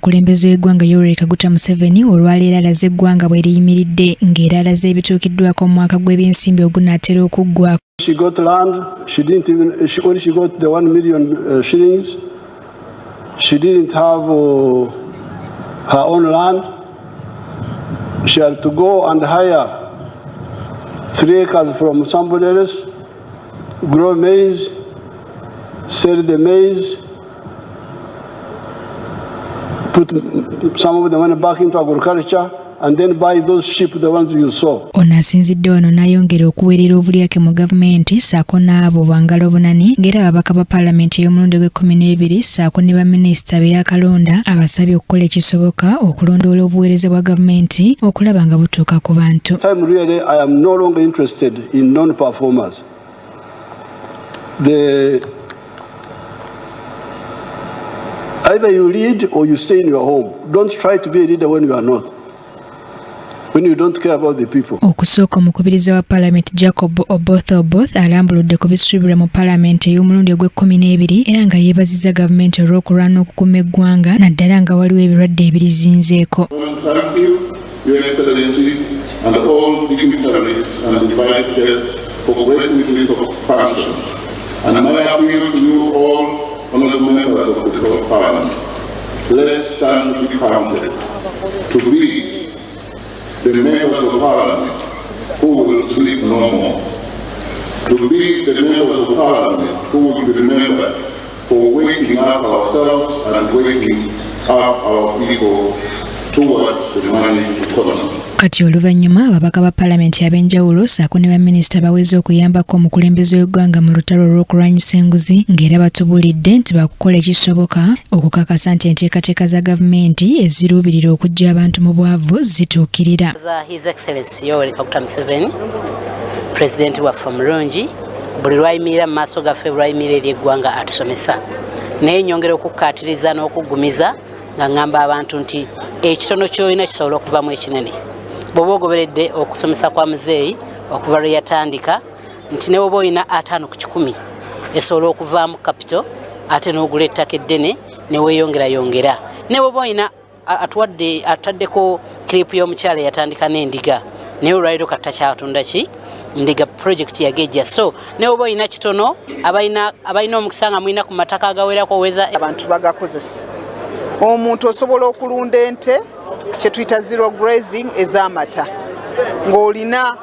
omukulembeze w'eggwanga Yoweri Kaguta Museveni olwaleero alaze eggwanga bweriyimiridde ng'era alaze ebituukiddwako mu mwaka gw'ebyensimbi ogunaatera okuggwako. She got land. When she got the 1 million shillings, she didn't have her own land. She had to go and hire 3 acres from somebody else, grow maize, sell the maize, put some of the money back into agriculture, and then buy those sheep, the ones you saw. Ono asinzidde wano n'ayongera okuweerera obulyake mu gavumenti saako n'abo bangalo bunani ng'era ababaka ba palamenti ey'omulundi gw'e12 saako ne baminisita be yakalonda abasabye okukola ekisoboka okulondoola obuweereza bwa gavumenti okulaba nga butuuka ku bantu. Really, I am no longer interested in non-performers. Either you lead or you stay in your home. Don't try to be a leader when you are not. When you don't care about the people. Okusooka omukubiriza wa palamenti Jacob Oboth alambuludde ku bisuubirwa mu palamenti ey'omulundi ogw'e12 era nga yeebazizza gavumenti olw'okulwana okukuuma eggwanga naddala nga waliwo ebirwadde ebirizinzeeko. Thank you, Your Excellency, and all dignitaries and invited guests for gracing this function. And my appeal to you all, honorable members of the Parliament, let's stand to be counted, to be the members of Parliament who will sleep no more, to be the members of Parliament who will be remembered for waking up ourselves and waking up our people towards the money economy. Kati oluvannyuma ababaka ba palamenti abenjawulo saako ne baminisita baweze okuyambako omukulembeze w'eggwanga mu lutalo lw'okulwanyisa enguzi ng'era batubulidde nti bakukola ekisoboka okukakasa nti enteekateeka za gavumenti eziruubirira okujja abantu mu bwavu zituukirira. His Excellency Yoweri Kaguta Museveni, Pulezidenti waffe omulungi, buli lwayimirira mu maaso gaffe lwayimirira eri eggwanga atusomesa. Naye nyongera okukkaatiriza n'okuggumiza nga ngamba abantu nti ekitono ky'olina kisobola okuvamu ekinene. Bw'oba ogoberedde okusomesa kwa muzeeyi okuva lwe yatandika nti ne bw'oba olina 5 ku 10 esobola okuvaamu kapito ate n'ogula ettaka eddene ne weeyongera. Ne bw'oba olina ataddeko kiripu y'omukyala yatandika n'endiga naye olwaliro kati takyatunda ki ndiga project yagejja. So ne bw'oba olina kitono abalina omukisa nga mulina ku mataka agawerako weza abantu bagakozesa. Omuntu osobola okulunda ente kye tuyita zero grazing ez'amata ng'olina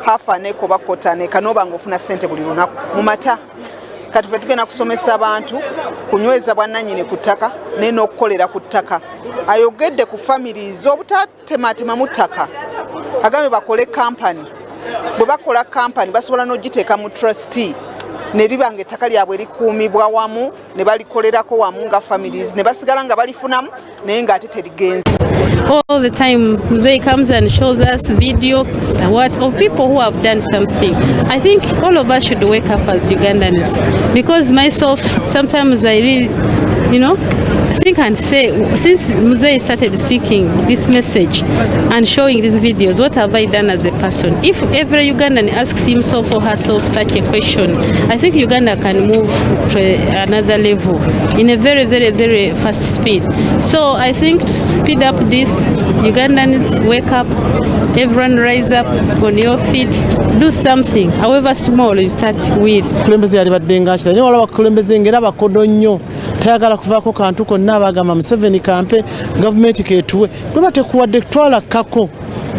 hafaneko bakotaneka n'oba ng'ofuna ssente buli lunaku mu mata. Kati ffe tugenda kusomesa abantu kunyweza bwannannyini ku ttaka naye n'okukolera ku ttaka. Ayogedde ku families obutatematema mu ttaka agambye bakole kampani. Bwe bakola kampani basobola n'ogiteeka mu trustee ne liba ng'ettaka lyabwe likuumibwa wamu ne balikolerako wamu nga families ne basigala nga balifunamu naye ng'ate terigenze. All the time Mzee comes and shows us videos of people who have done something. I think all of us should wake up as Ugandans, because myself sometimes I really, I think and say, since Mzee started speaking this message and showing these videos, what have I done as a person? If every Ugandan asks himself or herself such a question, I think Uganda can move to another level in a very, very, very fast speed. So I think to speed up this, Ugandans wake up, everyone rise up on your feet, do something, however small you start with. Kulembeze yali baddenga kira nyo wala kulembeze ngera bakodo nnyo tayagala kuvaako kantu konna abagamba Museveni kampe gavumenti ketuwe bwe batekuwadde kutwala kako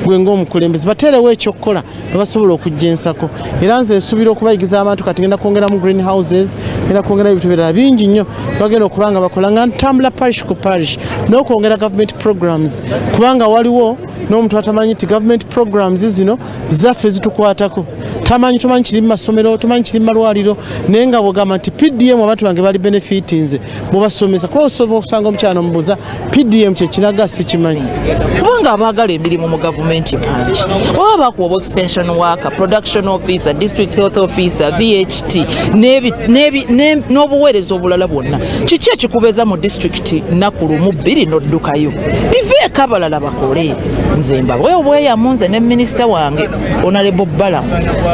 gwe ng'omukulembeze bateerewo ekyokukola ne basobola okujja ensako. Era nze nsuubira okubayigiza abantu kati ngenda kwongeramu greenhouses, ngenda kwongera ebintu birala bingi nnyo bagenda okuba nga bakola nga ntambula parish ku parish n'okwongera government programs, kubanga waliwo n'omuntu atamanyi nti government programs zino zaffe zitukwatako. Tumanyi kiri mu masomero, tumanyi kiri mu malwaliro, naye nga bw'ogamba nti PDM abantu bange bali benefitinze bw'obasomesa kuba osobola okusanga omukyala omubuuza PDM kye kinaga si kimanyi. Kubanga abaagala emirimu mu gavumenti bangi oba bakuwa extension worker, production officer, district health officer, VHT n'obuweereza obulala bwonna. Kiki ekikubeeza mu district Nakuru mu 2 n'oddukayo biveeko abalala bakole. Nze mbaweeyo obweyamu nze ne minisita wange Honorable Balaze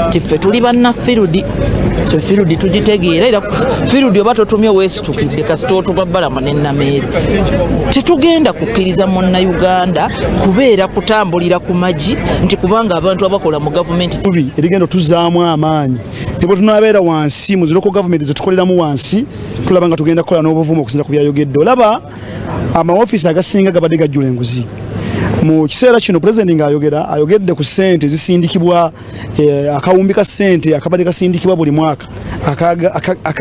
tiffe tuli banna firudi so firudi tugitegeera era firudi oba totumye weesitukidde kasita otubabbalamu n'ennameeri tetugenda kukkiriza munnayuganda kubeera kutambulira ku magi nti kubanga abantu abakola mu gavumenti erigenda tuzaamu amaanyi nebo tunabeera wansi muziroko gavumenti zetukoleramu wansi tulaba nga tugenda kukola n'obuvumu okusinza ku byayogedde olaba amaofiisi agasinga gabadde gajjula enguzi mu kiseera kino pulezidenti ng'ayogedde ku ssente zisindikibwa akawumbi ka ssente akabadde kasindikibwa buli mwaka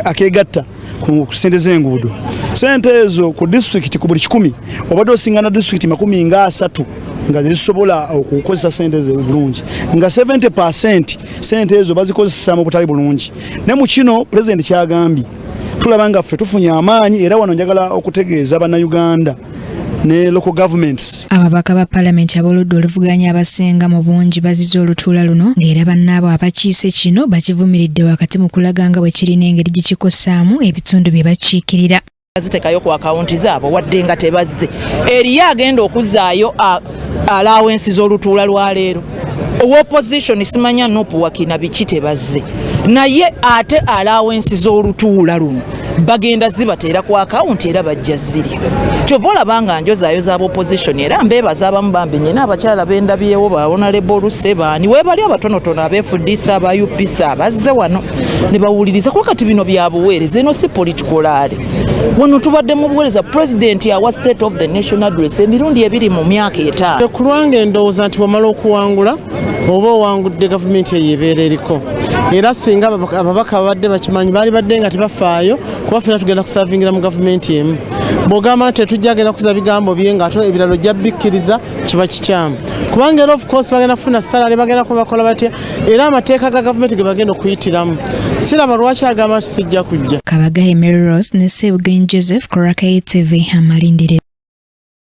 akeegatta ku ssente z'enguudo ssente ezo ku disitulikiti ku buli 100 obadde osingana disitulikiti 30 nga zisobola okukozesa ssente ze bulungi nga 70% ssente ezo bazikozesa mu butali bulungi ne mu kino pulezidenti kyagambye tulaba nga ffe tufunye amaanyi era wano njagala okutegeeza bannayuganda ne local governments. Ababaka ba palamenti aboludde oluvuganya abasenga mu bungi bazize olutuula luno ng'era bannaabo abakiise kino bakivumiridde wakati mu kulaganga bwe kirina engeri gikikosaamu ebitundu bye bakiikirira. Zitekayo ku akawunti zaabo wadde nga tebazze eriyo agenda okuzzaayo alawensi z'olutuula lwa leero ow'opposition simanya n'opuwakina biki tebazze naye ate alawensi z'olutuula luno bagenda zibateera ku akawunti era bajja ziri kyova olabanga njozaayo z'abopposition era mbeebaza abamu bambi nyina abakyala bendabyewo bahonorable Lusebaani webali abatonotono abeefuddiisa aba UPC abazze wano ne bawuliriza kuba kati bino bya buweereza eno si political rally wano tubadde mu buweereza pulezidenti awa state of the nation address emirundi ebiri mu myaka 5 kulwange ndowooza nti wamala okuwangula oba owangudde gavumenti eyo ebeera eriko era singa ababaka babadde bakimanyi baali badde nga tebafaayo kuba ffena tugenda kusavingira mu gavumenti emu bw'ogamba nti tetujja agenda kuza bigambo bye ng'ate ebirala ojja bikkiriza kiba kikyamu kubanga era of course bagenda kufuna salary bagenda kuba bakola batya era amateeka ga gavumenti ge bagenda okuyitiramu siraba lwaki agamba nti sijja kujja. Kabagayi Mary Ross ne Sebugenyi Joseph, Korakai TV, amalindire.